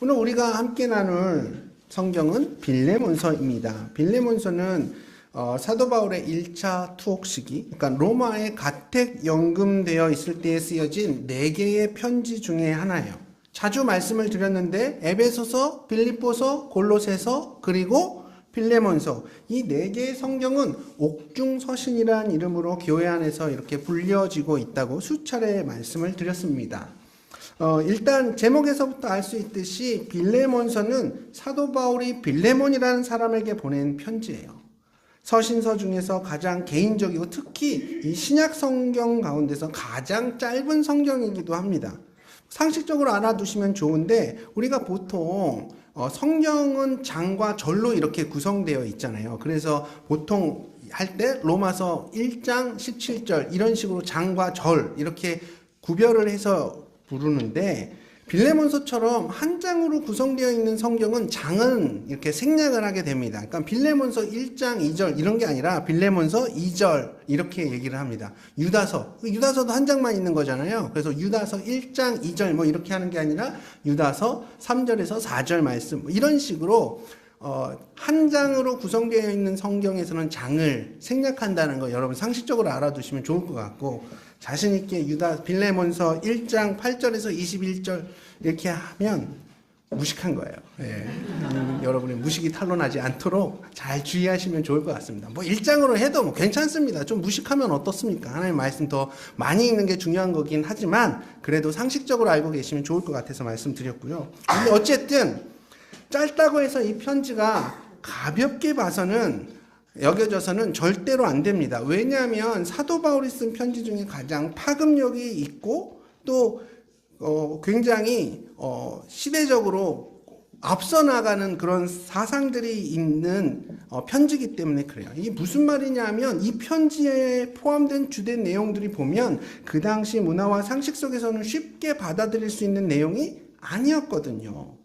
오늘 우리가 함께 나눌 성경은 빌레몬서입니다. 빌레몬서는 사도 바울의 1차 투옥 시기, 그러니까 로마에 가택 연금되어 있을 때에 쓰여진 4개의 편지 중에 하나예요. 자주 말씀을 드렸는데 에베소서, 빌립보서, 골로새서, 그리고 빌레몬서, 이 4개의 성경은 옥중서신이라는 이름으로 교회 안에서 이렇게 불려지고 있다고 수차례 말씀을 드렸습니다. 일단 제목에서부터 알 수 있듯이 빌레몬서는 사도 바울이 빌레몬이라는 사람에게 보낸 편지예요. 서신서 중에서 가장 개인적이고 특히 이 신약 성경 가운데서 가장 짧은 성경이기도 합니다. 상식적으로 알아두시면 좋은데, 우리가 보통 성경은 장과 절로 이렇게 구성되어 있잖아요. 그래서 보통 할 때 로마서 1장 17절 이런 식으로 장과 절 이렇게 구별을 해서 부르는데, 빌레몬서처럼 한 장으로 구성되어 있는 성경은 장은 이렇게 생략을 하게 됩니다. 그러니까 빌레몬서 1장 2절 이런 게 아니라 빌레몬서 2절 이렇게 얘기를 합니다. 유다서도 한 장만 있는 거잖아요. 그래서 유다서 1장 2절 뭐 이렇게 하는 게 아니라 유다서 3절에서 4절 말씀 이런 식으로 한 장으로 구성되어 있는 성경에서는 장을 생략한다는 거 여러분 상식적으로 알아두시면 좋을 것 같고, 자신 있게 빌레몬서 1장 8절에서 21절 이렇게 하면 무식한 거예요. 예. 여러분의 무식이 탄로나지 않도록 잘 주의하시면 좋을 것 같습니다. 뭐 1장으로 해도 뭐 괜찮습니다. 좀 무식하면 어떻습니까? 하나님 말씀 더 많이 읽는 게 중요한 거긴 하지만 그래도 상식적으로 알고 계시면 좋을 것 같아서 말씀드렸고요. 근데 어쨌든 짧다고 해서 이 편지가 가볍게 봐서는 여겨져서는 절대로 안 됩니다. 왜냐하면 사도 바울이 쓴 편지 중에 가장 파급력이 있고 또 굉장히 시대적으로 앞서 나가는 그런 사상들이 있는 편지이기 때문에 그래요. 이게 무슨 말이냐면 이 편지에 포함된 주된 내용들이 보면 그 당시 문화와 상식 속에서는 쉽게 받아들일 수 있는 내용이 아니었거든요.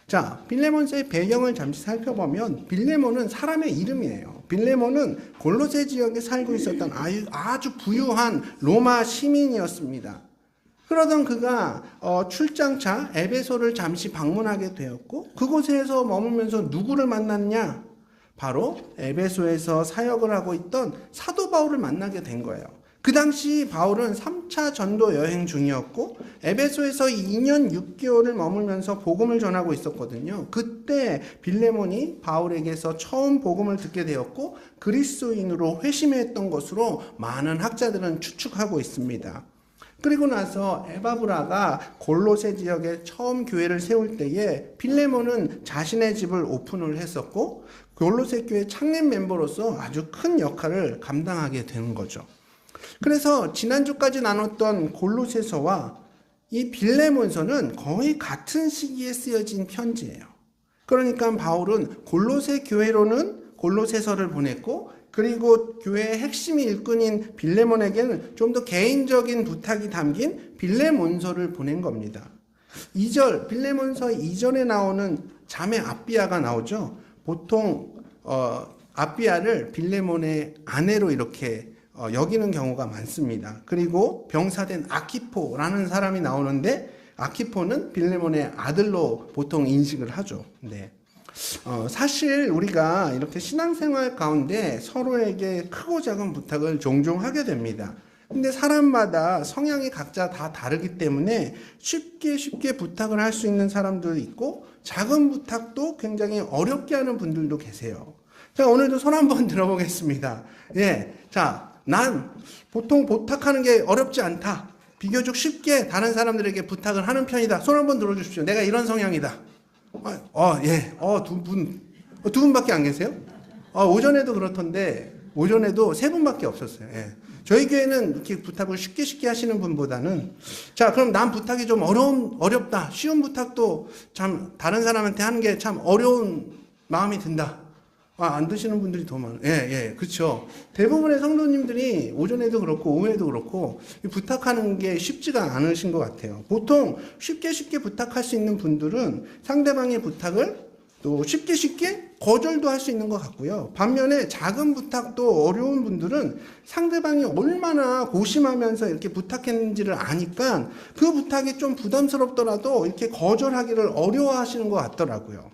자, 빌레몬서의 배경을 잠시 살펴보면 빌레몬은 사람의 이름이에요. 빌레몬은 골로새 지역에 살고 있었던 아주 부유한 로마 시민이었습니다. 그러던 그가 출장차 에베소를 잠시 방문하게 되었고, 그곳에서 머물면서 누구를 만났냐? 바로 에베소에서 사역을 하고 있던 사도 바울을 만나게 된 거예요. 그 당시 바울은 3차 전도 여행 중이었고 에베소에서 2년 6개월을 머물면서 복음을 전하고 있었거든요. 그때 빌레몬이 바울에게서 처음 복음을 듣게 되었고 그리스도인으로 회심했던 것으로 많은 학자들은 추측하고 있습니다. 그리고 나서 에바브라가 골로새 지역에 처음 교회를 세울 때에 빌레몬은 자신의 집을 오픈을 했었고 골로새 교회 창립 멤버로서 아주 큰 역할을 감당하게 되는 거죠. 그래서 지난주까지 나눴던 골로새서와 이 빌레몬서는 거의 같은 시기에 쓰여진 편지예요. 그러니까 바울은 골로새 교회로는 골로새서를 보냈고, 그리고 교회의 핵심 일꾼인 빌레몬에게는 좀 더 개인적인 부탁이 담긴 빌레몬서를 보낸 겁니다. 2절, 빌레몬서 2절에 나오는 자매 아비아가 나오죠. 보통 아비아를 빌레몬의 아내로 이렇게 여기는 경우가 많습니다. 그리고 병사된 아키포라는 사람이 나오는데 아키포는 빌레몬의 아들로 보통 인식을 하죠. 네. 사실 우리가 이렇게 신앙생활 가운데 서로에게 크고 작은 부탁을 종종 하게 됩니다. 근데 사람마다 성향이 각자 다 다르기 때문에 쉽게 부탁을 할 수 있는 사람도 있고 작은 부탁도 굉장히 어렵게 하는 분들도 계세요. 자, 오늘도 손 한번 들어보겠습니다. 예. 자, 난 보통 부탁하는 게 어렵지 않다. 비교적 쉽게 다른 사람들에게 부탁을 하는 편이다. 손 한번 들어주십시오. 내가 이런 성향이다. 예. 두 분밖에 안 계세요? 오전에도 그렇던데, 오전에도 3분밖에 없었어요. 예. 저희 교회는 이렇게 부탁을 쉽게 하시는 분보다는, 자, 그럼 난 부탁이 좀 어렵다. 쉬운 부탁도 참 다른 사람한테 하는 게 참 어려운 마음이 든다. 안 드시는 분들이 더 많아요. 예, 그렇죠. 대부분의 성도님들이 오전에도 그렇고 오후에도 그렇고 부탁하는 게 쉽지가 않으신 것 같아요. 보통 쉽게 부탁할 수 있는 분들은 상대방의 부탁을 또 쉽게 거절도 할 수 있는 것 같고요. 반면에 작은 부탁도 어려운 분들은 상대방이 얼마나 고심하면서 이렇게 부탁했는지를 아니까 그 부탁이 좀 부담스럽더라도 이렇게 거절하기를 어려워하시는 것 같더라고요.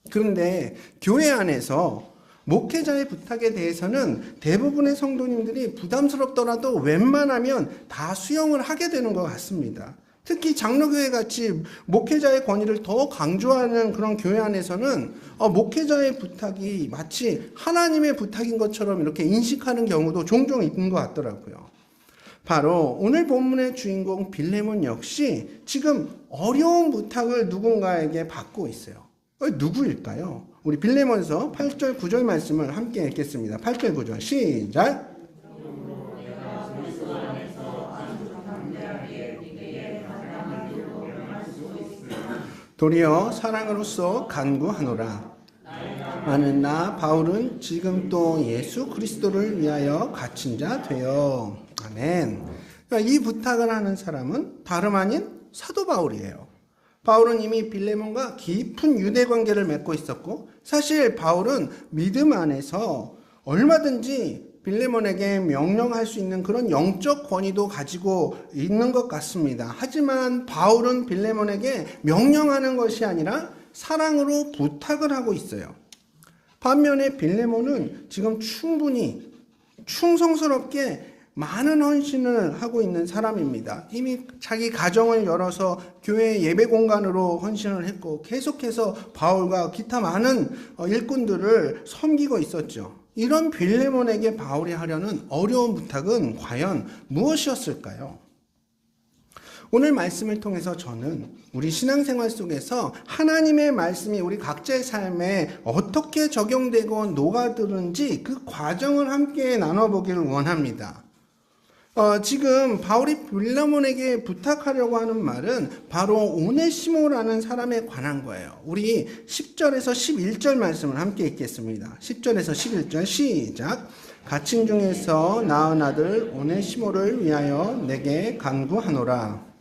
그런데 교회 안에서 목회자의 부탁에 대해서는 대부분의 성도님들이 부담스럽더라도 웬만하면 다 수용을 하게 되는 것 같습니다. 특히 장로교회 같이 목회자의 권위를 더 강조하는 그런 교회 안에서는 목회자의 부탁이 마치 하나님의 부탁인 것처럼 이렇게 인식하는 경우도 종종 있는 것 같더라고요. 바로 오늘 본문의 주인공 빌레몬 역시 지금 어려운 부탁을 누군가에게 받고 있어요. 누구일까요? 우리 빌레몬서 8절 9절 말씀을 함께 읽겠습니다. 8절 9절 시작. 도리어 사랑으로서 간구하노라. 나는 나 바울은 지금 또 예수 그리스도를 위하여 갇힌 자 되어. 아멘. 이 부탁을 하는 사람은 다름 아닌 사도 바울이에요. 바울은 이미 빌레몬과 깊은 유대 관계를 맺고 있었고, 사실 바울은 믿음 안에서 얼마든지 빌레몬에게 명령할 수 있는 그런 영적 권위도 가지고 있는 것 같습니다. 하지만 바울은 빌레몬에게 명령하는 것이 아니라 사랑으로 부탁을 하고 있어요. 반면에 빌레몬은 지금 충분히 충성스럽게 많은 헌신을 하고 있는 사람입니다. 이미 자기 가정을 열어서 교회 예배 공간으로 헌신을 했고 계속해서 바울과 기타 많은 일꾼들을 섬기고 있었죠. 이런 빌레몬에게 바울이 하려는 어려운 부탁은 과연 무엇이었을까요? 오늘 말씀을 통해서 저는 우리 신앙생활 속에서 하나님의 말씀이 우리 각자의 삶에 어떻게 적용되고 녹아드는지 그 과정을 함께 나눠보기를 원합니다. 지금 바울이 빌레몬에게 부탁하려고 하는 말은 바로 오네시모라는 사람에 관한 거예요. 우리 10절에서 11절 말씀을 함께 읽겠습니다. 10절에서 11절 시작. 갇힌 중에서 낳은 아들 오네시모를 위하여 내게 간구하노라.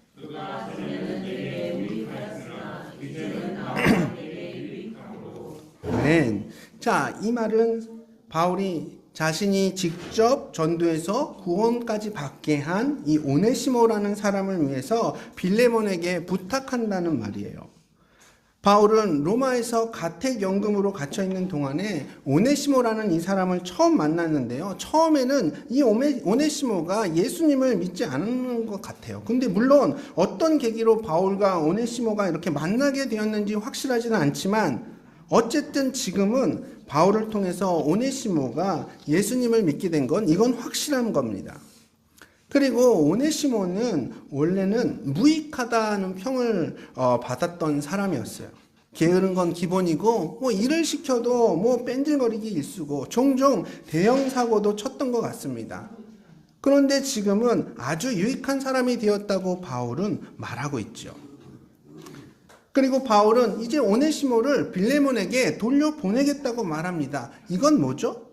아멘. 자, 이 말은 바울이 자신이 직접 전도해서 구원까지 받게 한 이 오네시모라는 사람을 위해서 빌레몬에게 부탁한다는 말이에요. 바울은 로마에서 가택연금으로 갇혀있는 동안에 오네시모라는 이 사람을 처음 만났는데요. 처음에는 이 오네시모가 예수님을 믿지 않는 것 같아요. 근데 물론 어떤 계기로 바울과 오네시모가 이렇게 만나게 되었는지 확실하지는 않지만 어쨌든 지금은 바울을 통해서 오네시모가 예수님을 믿게 된 건 이건 확실한 겁니다. 그리고 오네시모는 원래는 무익하다는 평을 받았던 사람이었어요. 게으른 건 기본이고 일을 시켜도 뺀질거리기 일쑤고 종종 대형 사고도 쳤던 것 같습니다. 그런데 지금은 아주 유익한 사람이 되었다고 바울은 말하고 있죠. 그리고 바울은 이제 오네시모를 빌레몬에게 돌려보내겠다고 말합니다. 이건 뭐죠?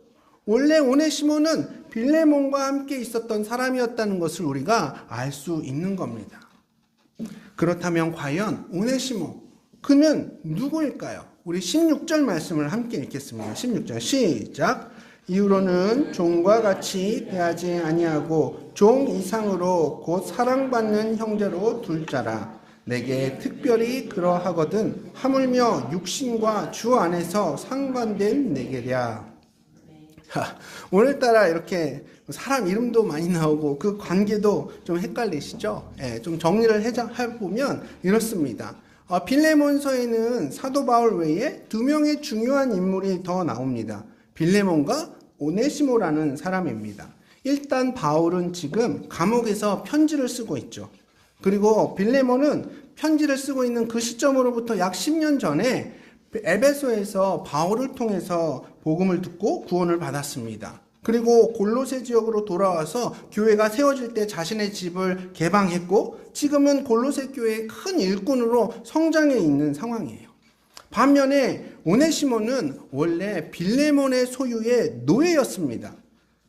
원래 오네시모는 빌레몬과 함께 있었던 사람이었다는 것을 우리가 알 수 있는 겁니다. 그렇다면 과연 오네시모, 그는 누구일까요? 우리 16절 말씀을 함께 읽겠습니다. 16절 시작. 이후로는 종과 같이 대하지 아니하고 종 이상으로 곧 사랑받는 형제로 둘 자라. 내게 특별히 그러하거든 하물며 육신과 주 안에서 상관된 내게랴. 오늘따라 이렇게 사람 이름도 많이 나오고 그 관계도 좀 헷갈리시죠? 좀 정리를 해보면 이렇습니다. 빌레몬서에는 사도 바울 외에 두 명의 중요한 인물이 더 나옵니다. 빌레몬과 오네시모라는 사람입니다. 일단 바울은 지금 감옥에서 편지를 쓰고 있죠. 그리고 빌레몬은 편지를 쓰고 있는 그 시점으로부터 약 10년 전에 에베소에서 바울을 통해서 복음을 듣고 구원을 받았습니다. 그리고 골로새 지역으로 돌아와서 교회가 세워질 때 자신의 집을 개방했고 지금은 골로새 교회의 큰 일꾼으로 성장해 있는 상황이에요. 반면에 오네시모는 원래 빌레몬의 소유의 노예였습니다.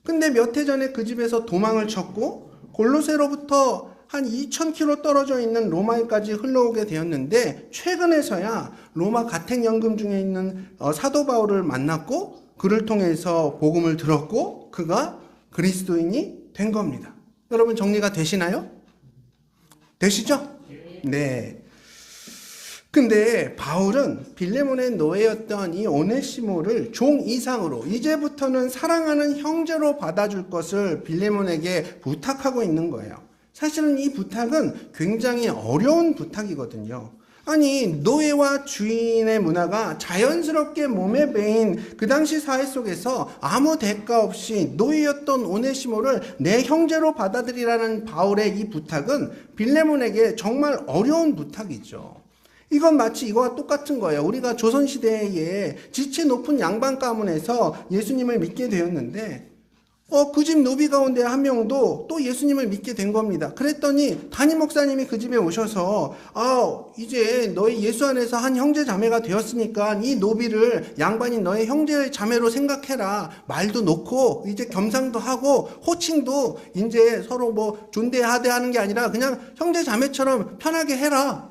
근데 몇 해 전에 그 집에서 도망을 쳤고 골로새로부터 한 2,000km 떨어져 있는 로마에까지 흘러오게 되었는데 최근에서야 로마 가택연금 중에 있는 사도 바울을 만났고 그를 통해서 복음을 들었고 그가 그리스도인이 된 겁니다. 여러분 정리가 되시나요? 되시죠? 네. 근데 바울은 빌레몬의 노예였던 이 오네시모를 종 이상으로 이제부터는 사랑하는 형제로 받아줄 것을 빌레몬에게 부탁하고 있는 거예요. 사실은 이 부탁은 굉장히 어려운 부탁이거든요. 아니 노예와 주인의 문화가 자연스럽게 몸에 배인 그 당시 사회 속에서 아무 대가 없이 노예였던 오네시모를 내 형제로 받아들이라는 바울의 이 부탁은 빌레몬에게 정말 어려운 부탁이죠. 이건 마치 이거와 똑같은 거예요. 우리가 조선시대에 지체 높은 양반 가문에서 예수님을 믿게 되었는데 그 집 노비 가운데 한 명도 또 예수님을 믿게 된 겁니다. 그랬더니 담임 목사님이 그 집에 오셔서 이제 너희 예수 안에서 한 형제 자매가 되었으니까 이 노비를 양반이 너의 형제 자매로 생각해라. 말도 놓고 이제 겸상도 하고 호칭도 이제 서로 뭐 존대하대하는 게 아니라 그냥 형제 자매처럼 편하게 해라.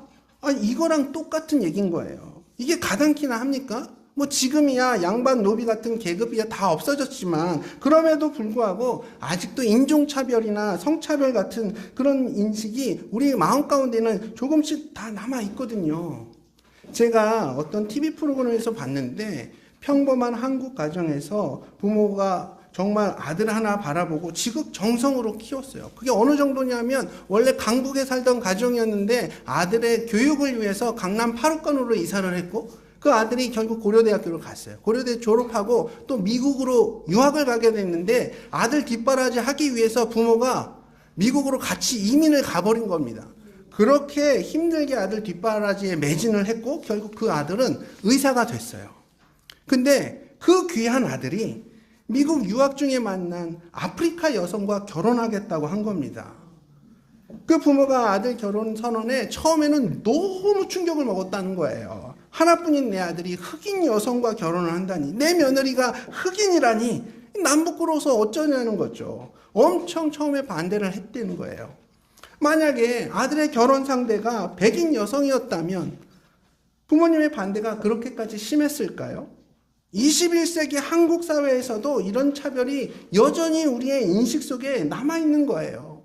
이거랑 똑같은 얘기인 거예요. 이게 가당키나 합니까? 뭐 지금이야 양반 노비 같은 계급이야 다 없어졌지만 그럼에도 불구하고 아직도 인종차별이나 성차별 같은 그런 인식이 우리 마음 가운데는 조금씩 다 남아 있거든요. 제가 어떤 TV 프로그램에서 봤는데 평범한 한국 가정에서 부모가 정말 아들 하나 바라보고 지극정성으로 키웠어요. 그게 어느 정도냐면 원래 강북에 살던 가정이었는데 아들의 교육을 위해서 강남 8호권으로 이사를 했고 그 아들이 결국 고려대학교를 갔어요. 고려대 졸업하고 또 미국으로 유학을 가게 됐는데 아들 뒷바라지 하기 위해서 부모가 미국으로 같이 이민을 가버린 겁니다. 그렇게 힘들게 아들 뒷바라지에 매진을 했고 결국 그 아들은 의사가 됐어요. 근데 그 귀한 아들이 미국 유학 중에 만난 아프리카 여성과 결혼하겠다고 한 겁니다. 그 부모가 아들 결혼 선언에 처음에는 너무 충격을 먹었다는 거예요. 하나뿐인 내 아들이 흑인 여성과 결혼을 한다니, 내 며느리가 흑인이라니 남 부끄러워서 어쩌냐는 거죠. 엄청 처음에 반대를 했다는 거예요. 만약에 아들의 결혼 상대가 백인 여성이었다면 부모님의 반대가 그렇게까지 심했을까요? 21세기 한국 사회에서도 이런 차별이 여전히 우리의 인식 속에 남아있는 거예요.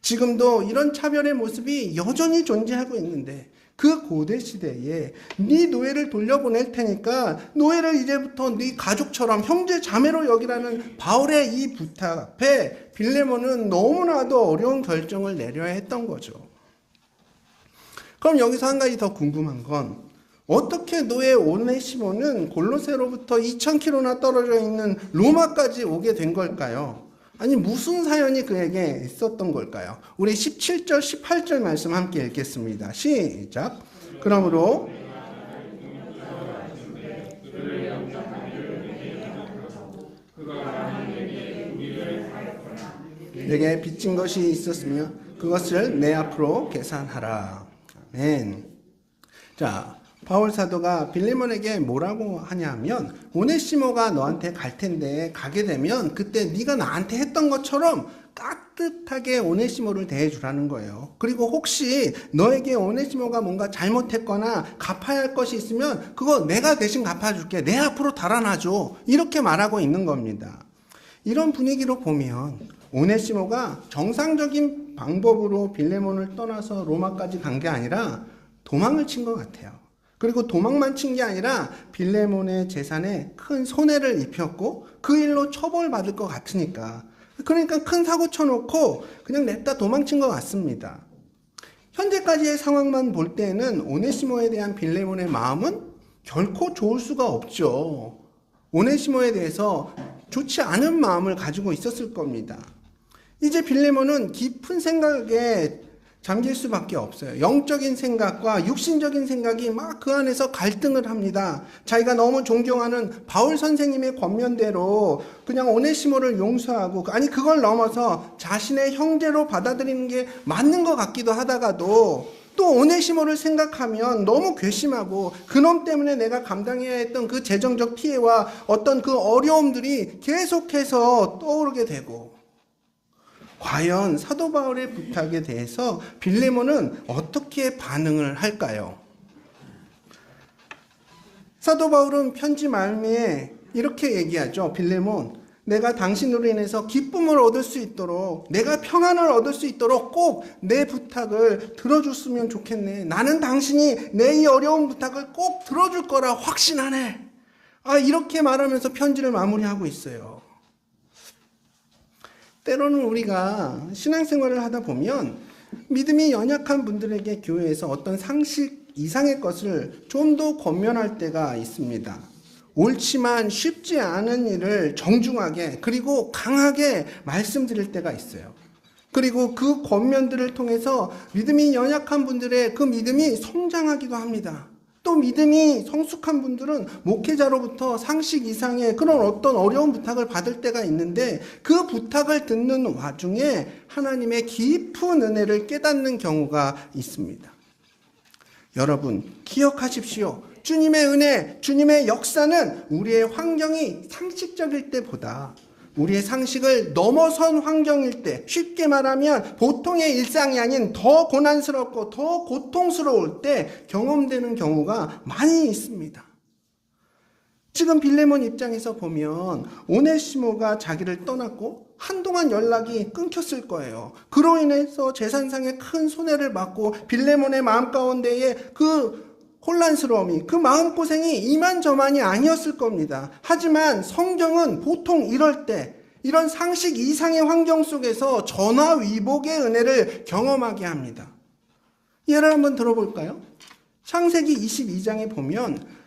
지금도 이런 차별의 모습이 여전히 존재하고 있는데 그 고대 시대에 네 노예를 돌려보낼 테니까 노예를 이제부터 네 가족처럼 형제 자매로 여기라는 바울의 이 부탁 앞에 빌레몬은 너무나도 어려운 결정을 내려야 했던 거죠. 그럼 여기서 한 가지 더 궁금한 건 어떻게 노예 오네시모는 골로새로부터 2,000km나 떨어져 있는 로마까지 오게 된 걸까요? 아니 무슨 사연이 그에게 있었던 걸까요? 우리 17절 18절 말씀 함께 읽겠습니다. 시작. 그러므로 내게 빚진 것이 있었으며 그것을 내 앞으로 계산하라. 아멘. 자, 바울 사도가 빌레몬에게 뭐라고 하냐면 오네시모가 너한테 갈 텐데 가게 되면 그때 네가 나한테 했던 것처럼 따뜻하게 오네시모를 대해주라는 거예요. 그리고 혹시 너에게 오네시모가 뭔가 잘못했거나 갚아야 할 것이 있으면 그거 내가 대신 갚아줄게. 내 앞으로 달아나줘. 이렇게 말하고 있는 겁니다. 이런 분위기로 보면 오네시모가 정상적인 방법으로 빌레몬을 떠나서 로마까지 간 게 아니라 도망을 친 것 같아요. 그리고 도망만 친 게 아니라 빌레몬의 재산에 큰 손해를 입혔고 그 일로 처벌받을 것 같으니까 그러니까 큰 사고 쳐놓고 그냥 냅다 도망친 것 같습니다. 현재까지의 상황만 볼 때는 오네시모에 대한 빌레몬의 마음은 결코 좋을 수가 없죠. 오네시모에 대해서 좋지 않은 마음을 가지고 있었을 겁니다. 이제 빌레몬은 깊은 생각에 잠길 수밖에 없어요. 영적인 생각과 육신적인 생각이 막 그 안에서 갈등을 합니다. 자기가 너무 존경하는 바울 선생님의 권면대로 그냥 오네시모를 용서하고 아니 그걸 넘어서 자신의 형제로 받아들이는 게 맞는 것 같기도 하다가도 또 오네시모를 생각하면 너무 괘씸하고 그놈 때문에 내가 감당해야 했던 그 재정적 피해와 어떤 그 어려움들이 계속해서 떠오르게 되고 과연 사도 바울의 부탁에 대해서 빌레몬은 어떻게 반응을 할까요? 사도 바울은 편지 말미에 이렇게 얘기하죠. 빌레몬, 내가 당신으로 인해서 기쁨을 얻을 수 있도록, 내가 평안을 얻을 수 있도록 꼭 내 부탁을 들어줬으면 좋겠네. 나는 당신이 내 이 어려운 부탁을 꼭 들어줄 거라 확신하네. 이렇게 말하면서 편지를 마무리하고 있어요. 때로는 우리가 신앙생활을 하다 보면 믿음이 연약한 분들에게 교회에서 어떤 상식 이상의 것을 좀 더 권면할 때가 있습니다. 옳지만 쉽지 않은 일을 정중하게 그리고 강하게 말씀드릴 때가 있어요. 그리고 그 권면들을 통해서 믿음이 연약한 분들의 그 믿음이 성장하기도 합니다. 또 믿음이 성숙한 분들은 목회자로부터 상식 이상의 그런 어떤 어려운 부탁을 받을 때가 있는데 그 부탁을 듣는 와중에 하나님의 깊은 은혜를 깨닫는 경우가 있습니다. 여러분, 기억하십시오. 주님의 은혜, 주님의 역사는 우리의 환경이 상식적일 때보다 우리의 상식을 넘어선 환경일 때, 쉽게 말하면 보통의 일상이 아닌 더 고난스럽고 더 고통스러울 때 경험되는 경우가 많이 있습니다. 지금 빌레몬 입장에서 보면 오네시모가 자기를 떠났고 한동안 연락이 끊겼을 거예요. 그로 인해서 재산상의 큰 손해를 받고 빌레몬의 마음 가운데에 그 혼란스러움이, 그 마음고생이 이만저만이 아니었을 겁니다. 하지만 성경은 보통 이럴 때 이런 상식 이상의 환경 속에서 전화위복의 은혜를 경험하게 합니다. 예를 한번 들어볼까요? 창세기 22장에 보면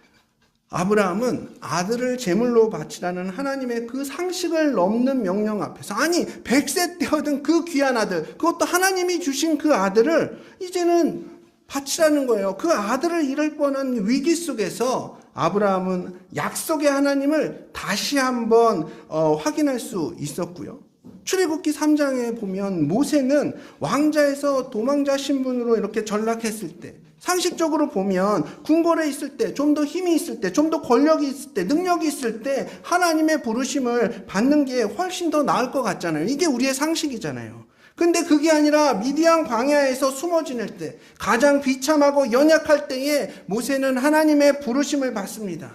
아브라함은 아들을 제물로 바치라는 하나님의 그 상식을 넘는 명령 앞에서, 아니 100세 때 얻은 그 귀한 아들, 그것도 하나님이 주신 그 아들을 이제는 바치라는 거예요. 그 아들을 잃을 뻔한 위기 속에서 아브라함은 약속의 하나님을 다시 한번 확인할 수 있었고요. 출애굽기 3장에 보면 모세는 왕자에서 도망자 신분으로 이렇게 전락했을 때, 상식적으로 보면 궁궐에 있을 때, 좀 더 힘이 있을 때, 좀 더 권력이 있을 때, 능력이 있을 때 하나님의 부르심을 받는 게 훨씬 더 나을 것 같잖아요. 이게 우리의 상식이잖아요. 근데 그게 아니라 미디안 광야에서 숨어 지낼 때, 가장 비참하고 연약할 때에 모세는 하나님의 부르심을 받습니다.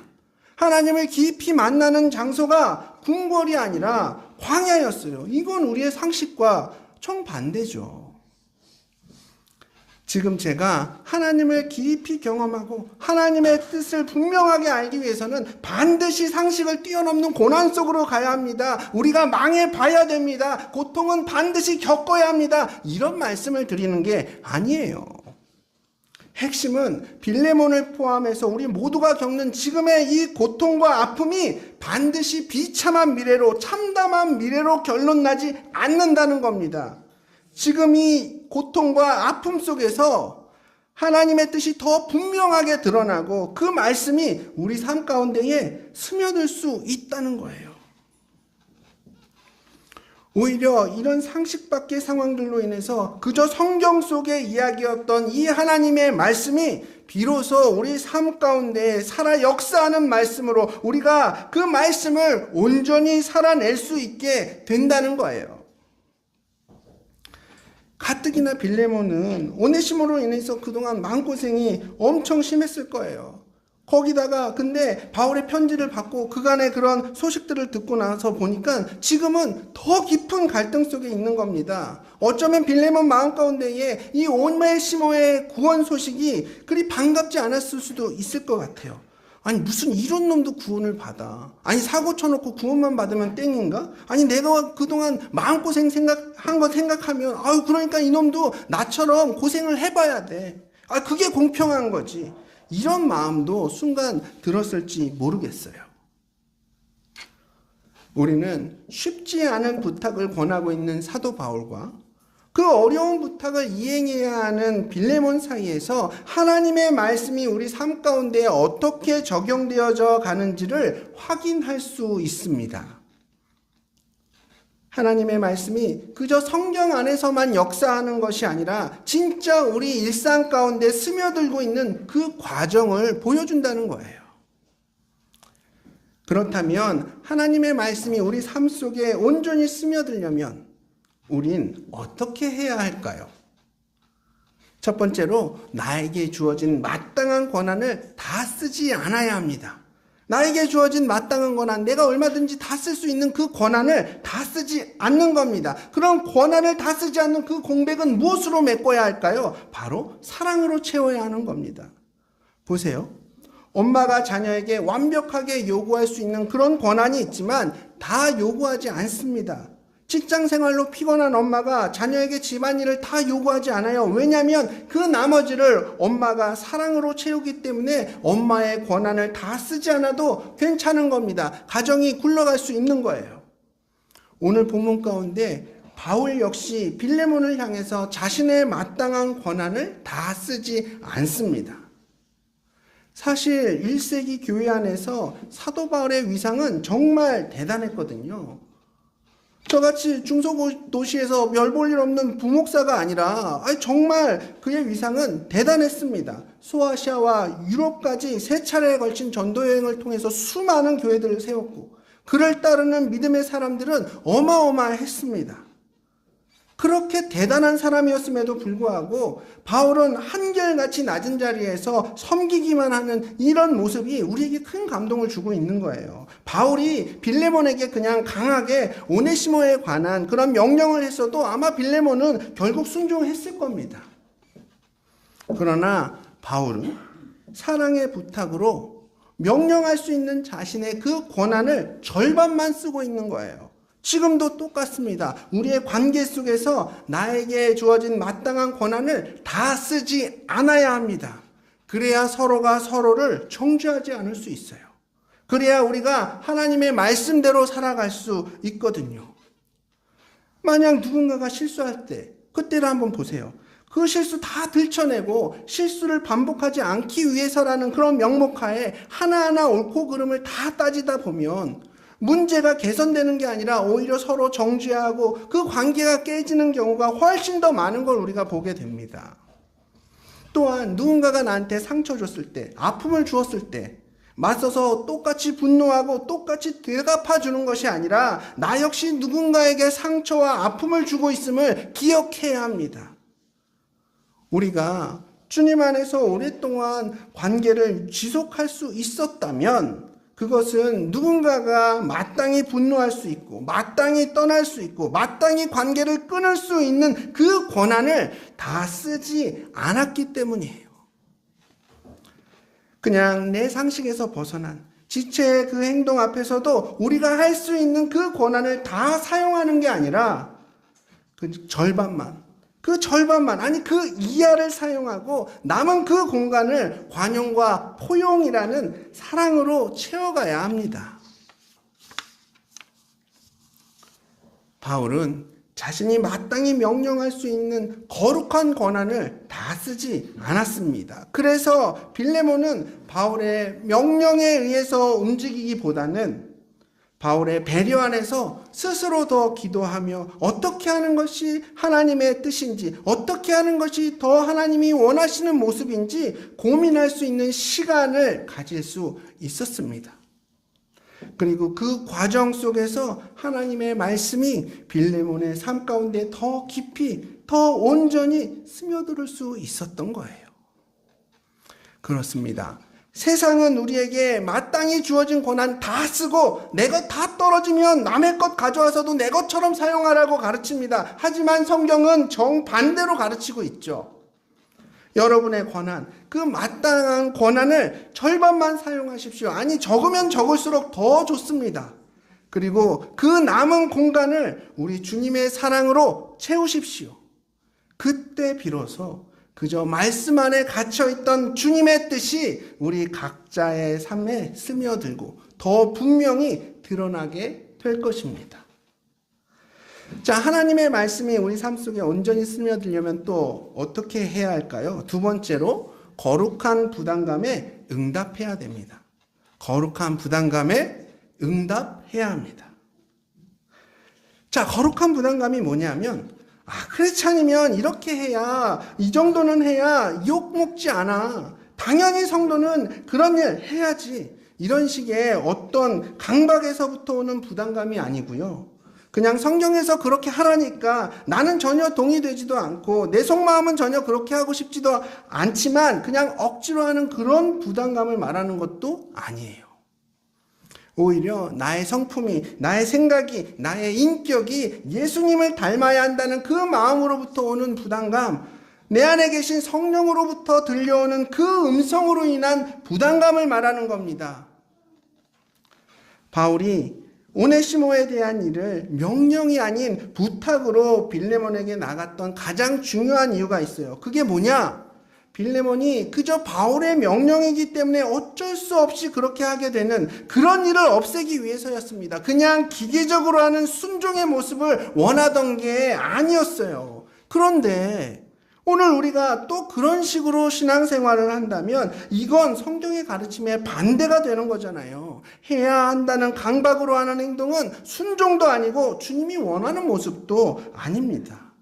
하나님을 깊이 만나는 장소가 궁궐이 아니라 광야였어요. 이건 우리의 상식과 정반대죠. 지금 제가 하나님을 깊이 경험하고 하나님의 뜻을 분명하게 알기 위해서는 반드시 상식을 뛰어넘는 고난 속으로 가야 합니다. 우리가 망해봐야 됩니다. 고통은 반드시 겪어야 합니다. 이런 말씀을 드리는 게 아니에요. 핵심은 빌레몬을 포함해서 우리 모두가 겪는 지금의 이 고통과 아픔이 반드시 비참한 미래로, 참담한 미래로 결론나지 않는다는 겁니다. 지금 이 고통과 아픔 속에서 하나님의 뜻이 더 분명하게 드러나고 그 말씀이 우리 삶 가운데에 스며들 수 있다는 거예요. 오히려 이런 상식 밖의 상황들로 인해서 그저 성경 속의 이야기였던 이 하나님의 말씀이 비로소 우리 삶 가운데 살아 역사하는 말씀으로 우리가 그 말씀을 온전히 살아낼 수 있게 된다는 거예요. 가뜩이나 빌레몬은 오네시모로 인해서 그동안 마음고생이 엄청 심했을 거예요. 거기다가 근데 바울의 편지를 받고 그간의 그런 소식들을 듣고 나서 보니까 지금은 더 깊은 갈등 속에 있는 겁니다. 어쩌면 빌레몬 마음 가운데에 이 오네시모의 구원 소식이 그리 반갑지 않았을 수도 있을 것 같아요. 아니 무슨 이런 놈도 구원을 받아. 아니 사고 쳐놓고 구원만 받으면 땡인가? 아니 내가 그동안 마음고생 한 거 생각하면 그러니까 이놈도 나처럼 고생을 해봐야 돼. 그게 공평한 거지. 이런 마음도 순간 들었을지 모르겠어요. 우리는 쉽지 않은 부탁을 권하고 있는 사도 바울과 그 어려운 부탁을 이행해야 하는 빌레몬 사이에서 하나님의 말씀이 우리 삶 가운데 어떻게 적용되어져 가는지를 확인할 수 있습니다. 하나님의 말씀이 그저 성경 안에서만 역사하는 것이 아니라 진짜 우리 일상 가운데 스며들고 있는 그 과정을 보여준다는 거예요. 그렇다면 하나님의 말씀이 우리 삶 속에 온전히 스며들려면 우린 어떻게 해야 할까요? 첫 번째로 나에게 주어진 마땅한 권한을 다 쓰지 않아야 합니다. 나에게 주어진 마땅한 권한, 내가 얼마든지 다 쓸 수 있는 그 권한을 다 쓰지 않는 겁니다. 그런 권한을 다 쓰지 않는 그 공백은 무엇으로 메꿔야 할까요? 바로 사랑으로 채워야 하는 겁니다. 보세요. 엄마가 자녀에게 완벽하게 요구할 수 있는 그런 권한이 있지만 다 요구하지 않습니다. 직장 생활로 피곤한 엄마가 자녀에게 집안일을 다 요구하지 않아요. 왜냐하면 그 나머지를 엄마가 사랑으로 채우기 때문에 엄마의 권한을 다 쓰지 않아도 괜찮은 겁니다. 가정이 굴러갈 수 있는 거예요. 오늘 본문 가운데 바울 역시 빌레몬을 향해서 자신의 마땅한 권한을 다 쓰지 않습니다. 사실 1세기 교회 안에서 사도 바울의 위상은 정말 대단했거든요. 저같이 중소도시에서 별 볼 일 없는 부목사가 아니라 정말 그의 위상은 대단했습니다. 소아시아와 유럽까지 3차례에 걸친 전도여행을 통해서 수많은 교회들을 세웠고 그를 따르는 믿음의 사람들은 어마어마했습니다. 그렇게 대단한 사람이었음에도 불구하고 바울은 한결같이 낮은 자리에서 섬기기만 하는 이런 모습이 우리에게 큰 감동을 주고 있는 거예요. 바울이 빌레몬에게 그냥 강하게 오네시모에 관한 그런 명령을 했어도 아마 빌레몬은 결국 순종했을 겁니다. 그러나 바울은 사랑의 부탁으로 명령할 수 있는 자신의 그 권한을 절반만 쓰고 있는 거예요. 지금도 똑같습니다. 우리의 관계 속에서 나에게 주어진 마땅한 권한을 다 쓰지 않아야 합니다. 그래야 서로가 서로를 정죄하지 않을 수 있어요. 그래야 우리가 하나님의 말씀대로 살아갈 수 있거든요. 만약 누군가가 실수할 때 그때를 한번 보세요. 그 실수 다 들춰내고 실수를 반복하지 않기 위해서라는 그런 명목하에 하나하나 옳고 그름을 다 따지다 보면 문제가 개선되는 게 아니라 오히려 서로 정죄하고 그 관계가 깨지는 경우가 훨씬 더 많은 걸 우리가 보게 됩니다. 또한 누군가가 나한테 상처 줬을 때, 아픔을 주었을 때 맞서서 똑같이 분노하고 똑같이 되갚아 주는 것이 아니라 나 역시 누군가에게 상처와 아픔을 주고 있음을 기억해야 합니다. 우리가 주님 안에서 오랫동안 관계를 지속할 수 있었다면 그것은 누군가가 마땅히 분노할 수 있고 마땅히 떠날 수 있고 마땅히 관계를 끊을 수 있는 그 권한을 다 쓰지 않았기 때문이에요. 그냥 내 상식에서 벗어난 지체의 그 행동 앞에서도 우리가 할 수 있는 그 권한을 다 사용하는 게 아니라 그 절반만 아니 그 이하를 사용하고 남은 그 공간을 관용과 포용이라는 사랑으로 채워가야 합니다. 바울은 자신이 마땅히 명령할 수 있는 거룩한 권한을 다 쓰지 않았습니다. 그래서 빌레몬은 바울의 명령에 의해서 움직이기보다는 바울의 배려 안에서 스스로 더 기도하며 어떻게 하는 것이 하나님의 뜻인지, 어떻게 하는 것이 더 하나님이 원하시는 모습인지 고민할 수 있는 시간을 가질 수 있었습니다. 그리고 그 과정 속에서 하나님의 말씀이 빌레몬의 삶 가운데 더 깊이, 더 온전히 스며들 수 있었던 거예요. 그렇습니다. 세상은 우리에게 마땅히 주어진 권한 다 쓰고 내 것 다 떨어지면 남의 것 가져와서도 내 것처럼 사용하라고 가르칩니다. 하지만 성경은 정반대로 가르치고 있죠. 여러분의 권한, 그 마땅한 권한을 절반만 사용하십시오. 아니 적으면 적을수록 더 좋습니다. 그리고 그 남은 공간을 우리 주님의 사랑으로 채우십시오. 그때 비로소 그저 말씀 안에 갇혀있던 주님의 뜻이 우리 각자의 삶에 스며들고 더 분명히 드러나게 될 것입니다. 자, 하나님의 말씀이 우리 삶 속에 온전히 스며들려면 또 어떻게 해야 할까요? 두 번째로 거룩한 부담감에 응답해야 됩니다. 거룩한 부담감에 응답해야 합니다. 자, 거룩한 부담감이 뭐냐면 크리스찬이면 이렇게 해야, 이 정도는 해야 욕 먹지 않아. 당연히 성도는 그런 일 해야지. 이런 식의 어떤 강박에서부터 오는 부담감이 아니고요. 그냥 성경에서 그렇게 하라니까 나는 전혀 동의되지도 않고 내 속마음은 전혀 그렇게 하고 싶지도 않지만 그냥 억지로 하는 그런 부담감을 말하는 것도 아니에요. 오히려 나의 성품이, 나의 생각이, 나의 인격이 예수님을 닮아야 한다는 그 마음으로부터 오는 부담감, 내 안에 계신 성령으로부터 들려오는 그 음성으로 인한 부담감을 말하는 겁니다. 바울이 오네시모에 대한 일을 명령이 아닌 부탁으로 빌레몬에게 나갔던 가장 중요한 이유가 있어요. 그게 뭐냐? 빌레몬이 그저 바울의 명령이기 때문에 어쩔 수 없이 그렇게 하게 되는 그런 일을 없애기 위해서였습니다. 그냥 기계적으로 하는 순종의 모습을 원하던 게 아니었어요. 그런데 오늘 우리가 또 그런 식으로 신앙생활을 한다면 이건 성경의 가르침에 반대가 되는 거잖아요. 해야 한다는 강박으로 하는 행동은 순종도 아니고 주님이 원하는 모습도 아닙니다.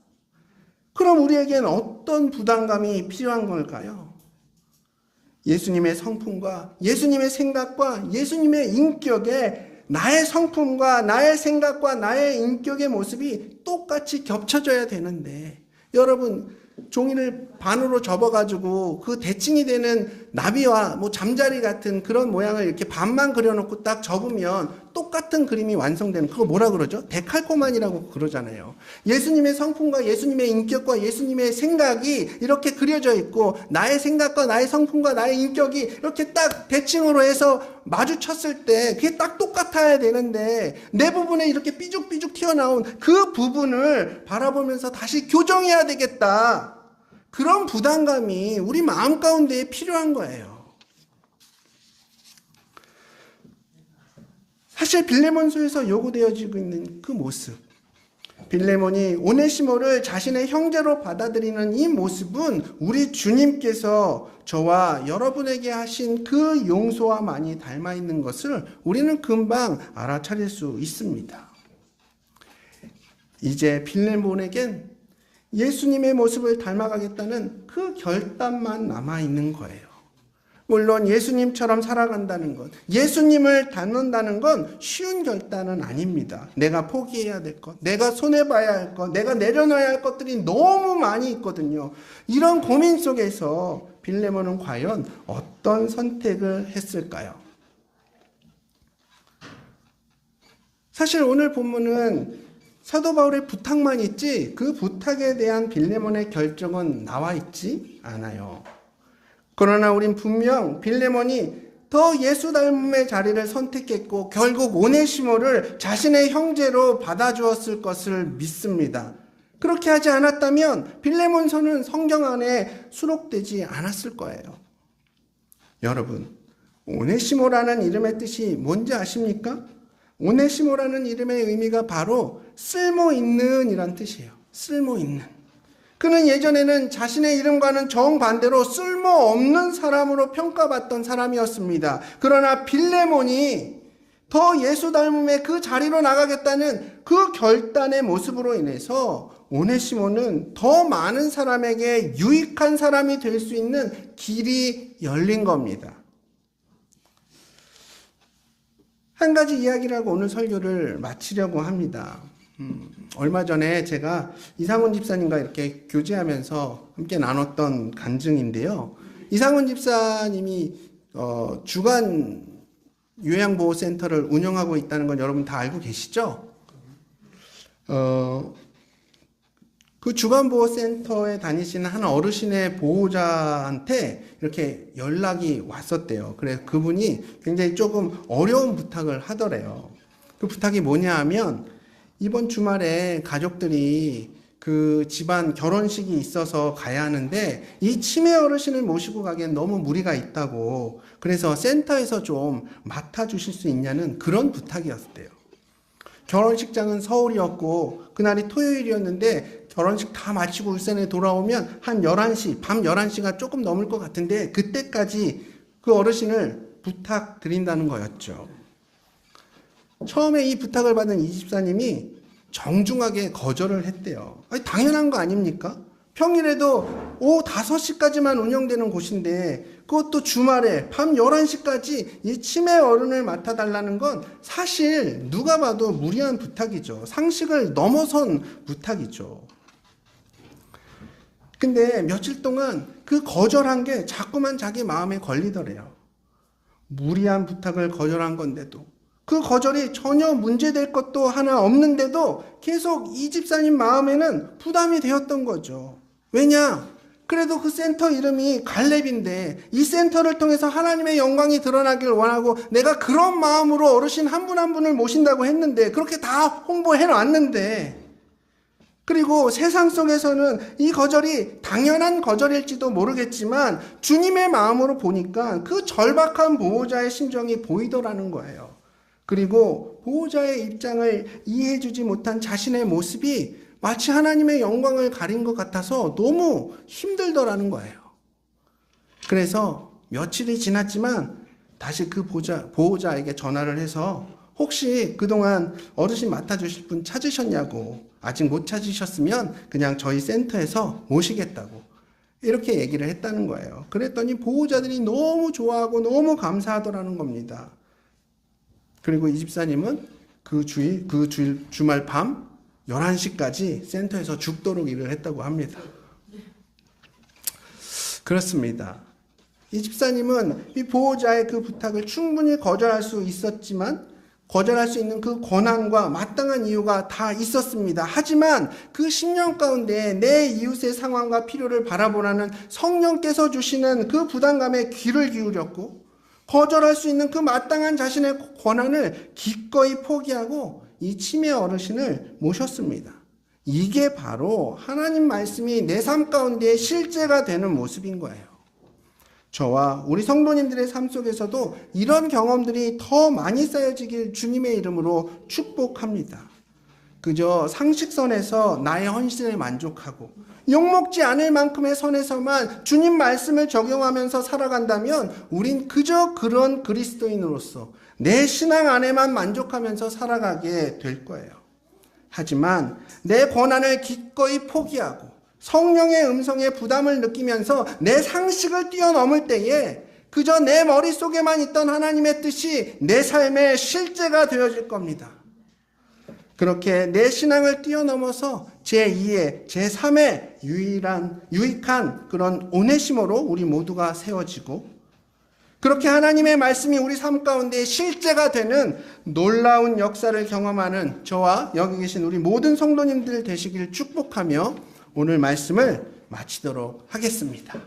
그럼 우리에겐 어떤 부담감이 필요한 걸까요? 예수님의 성품과 예수님의 생각과 예수님의 인격에 나의 성품과 나의 생각과 나의 인격의 모습이 똑같이 겹쳐져야 되는데 여러분 종이를 반으로 접어가지고 그 대칭이 되는 나비와 잠자리 같은 그런 모양을 이렇게 반만 그려놓고 딱 접으면 똑같은 그림이 완성되는 그거 뭐라 그러죠? 데칼코마니라고 그러잖아요. 예수님의 성품과 예수님의 인격과 예수님의 생각이 이렇게 그려져 있고 나의 생각과 나의 성품과 나의 인격이 이렇게 딱 대칭으로 해서 마주쳤을 때 그게 딱 똑같아야 되는데 내 부분에 이렇게 삐죽삐죽 튀어나온 그 부분을 바라보면서 다시 교정해야 되겠다. 그런 부담감이 우리 마음 가운데에 필요한 거예요. 사실 빌레몬서에서 요구되어지고 있는 그 모습, 빌레몬이 오네시모를 자신의 형제로 받아들이는 이 모습은 우리 주님께서 저와 여러분에게 하신 그 용서와 많이 닮아 있는 것을 우리는 금방 알아차릴 수 있습니다. 이제 빌레몬에겐 예수님의 모습을 닮아가겠다는 그 결단만 남아있는 거예요. 물론 예수님처럼 살아간다는 것, 예수님을 닮는다는 건 쉬운 결단은 아닙니다. 내가 포기해야 될 것, 내가 손해봐야 할 것, 내가 내려놔야 할 것들이 너무 많이 있거든요. 이런 고민 속에서 빌레몬은 과연 어떤 선택을 했을까요? 사실 오늘 본문은 사도 바울의 부탁만 있지 그 부탁에 대한 빌레몬의 결정은 나와 있지 않아요. 그러나 우린 분명 빌레몬이 더 예수 닮음의 자리를 선택했고 결국 오네시모를 자신의 형제로 받아주었을 것을 믿습니다. 그렇게 하지 않았다면 빌레몬서는 성경 안에 수록되지 않았을 거예요. 여러분, 오네시모라는 이름의 뜻이 뭔지 아십니까? 오네시모라는 이름의 의미가 바로 쓸모있는 이란 뜻이에요. 쓸모있는. 그는 예전에는 자신의 이름과는 정반대로 쓸모없는 사람으로 평가받던 사람이었습니다. 그러나 빌레몬이 더 예수 닮음의 그 자리로 나가겠다는 그 결단의 모습으로 인해서 오네시모는 더 많은 사람에게 유익한 사람이 될 수 있는 길이 열린 겁니다. 한 가지 이야기를 하고 오늘 설교를 마치려고 합니다. 얼마 전에 제가 이상훈 집사님과 이렇게 교제하면서 함께 나눴던 간증인데요. 이상훈 집사님이 주간 요양보호센터를 운영하고 있다는 건 여러분 다 알고 계시죠? 그 주간보호센터에 다니시는 한 어르신의 보호자한테 이렇게 연락이 왔었대요. 그래서 그분이 굉장히 조금 어려운 부탁을 하더래요. 그 부탁이 뭐냐 하면 이번 주말에 가족들이 그 집안 결혼식이 있어서 가야 하는데 이 치매 어르신을 모시고 가기엔 너무 무리가 있다고 그래서 센터에서 좀 맡아주실 수 있냐는 그런 부탁이었대요. 결혼식장은 서울이었고 그날이 토요일이었는데 결혼식 다 마치고 울산에 돌아오면 한 11시, 밤 11시가 조금 넘을 것 같은데 그때까지 그 어르신을 부탁드린다는 거였죠. 처음에 이 부탁을 받은 이 집사님이 정중하게 거절을 했대요. 아니, 당연한 거 아닙니까? 평일에도 오후 5시까지만 운영되는 곳인데 그것도 주말에 밤 11시까지 이 치매 어른을 맡아달라는 건 사실 누가 봐도 무리한 부탁이죠. 상식을 넘어선 부탁이죠. 근데 며칠 동안 그 거절한 게 자꾸만 자기 마음에 걸리더래요. 무리한 부탁을 거절한 건데도, 그 거절이 전혀 문제될 것도 하나 없는데도 계속 이 집사님 마음에는 부담이 되었던 거죠. 왜냐? 그래도 그 센터 이름이 갈렙인데 이 센터를 통해서 하나님의 영광이 드러나길 원하고 내가 그런 마음으로 어르신 한 분 한 분을 모신다고 했는데, 그렇게 다 홍보해 놨는데, 그리고 세상 속에서는 이 거절이 당연한 거절일지도 모르겠지만 주님의 마음으로 보니까 그 절박한 보호자의 심정이 보이더라는 거예요. 그리고 보호자의 입장을 이해해주지 못한 자신의 모습이 마치 하나님의 영광을 가린 것 같아서 너무 힘들더라는 거예요. 그래서 며칠이 지났지만 다시 그 보호자에게 전화를 해서 혹시 그동안 어르신 맡아주실 분 찾으셨냐고, 아직 못 찾으셨으면 그냥 저희 센터에서 모시겠다고 이렇게 얘기를 했다는 거예요. 그랬더니 보호자들이 너무 좋아하고 너무 감사하더라는 겁니다. 그리고 이 집사님은 주말 밤 11시까지 센터에서 죽도록 일을 했다고 합니다. 그렇습니다. 이 집사님은 이 보호자의 그 부탁을 충분히 거절할 수 있었지만, 거절할 수 있는 그 권한과 마땅한 이유가 다 있었습니다. 하지만 그 10년 가운데 내 이웃의 상황과 필요를 바라보라는 성령께서 주시는 그 부담감에 귀를 기울였고, 거절할 수 있는 그 마땅한 자신의 권한을 기꺼이 포기하고 이 치매 어르신을 모셨습니다. 이게 바로 하나님 말씀이 내 삶 가운데 실제가 되는 모습인 거예요. 저와 우리 성도님들의 삶 속에서도 이런 경험들이 더 많이 쌓여지길 주님의 이름으로 축복합니다. 그저 상식선에서 나의 헌신에 만족하고 욕먹지 않을 만큼의 선에서만 주님 말씀을 적용하면서 살아간다면 우린 그저 그런 그리스도인으로서 내 신앙 안에만 만족하면서 살아가게 될 거예요. 하지만 내 권한을 기꺼이 포기하고 성령의 음성에 부담을 느끼면서 내 상식을 뛰어넘을 때에 그저 내 머릿속에만 있던 하나님의 뜻이 내 삶의 실제가 되어질 겁니다. 그렇게 내 신앙을 뛰어넘어서 제2의, 제3의 유익한 그런 오네시모로 우리 모두가 세워지고, 그렇게 하나님의 말씀이 우리 삶 가운데 실제가 되는 놀라운 역사를 경험하는 저와 여기 계신 우리 모든 성도님들 되시길 축복하며 오늘 말씀을 마치도록 하겠습니다.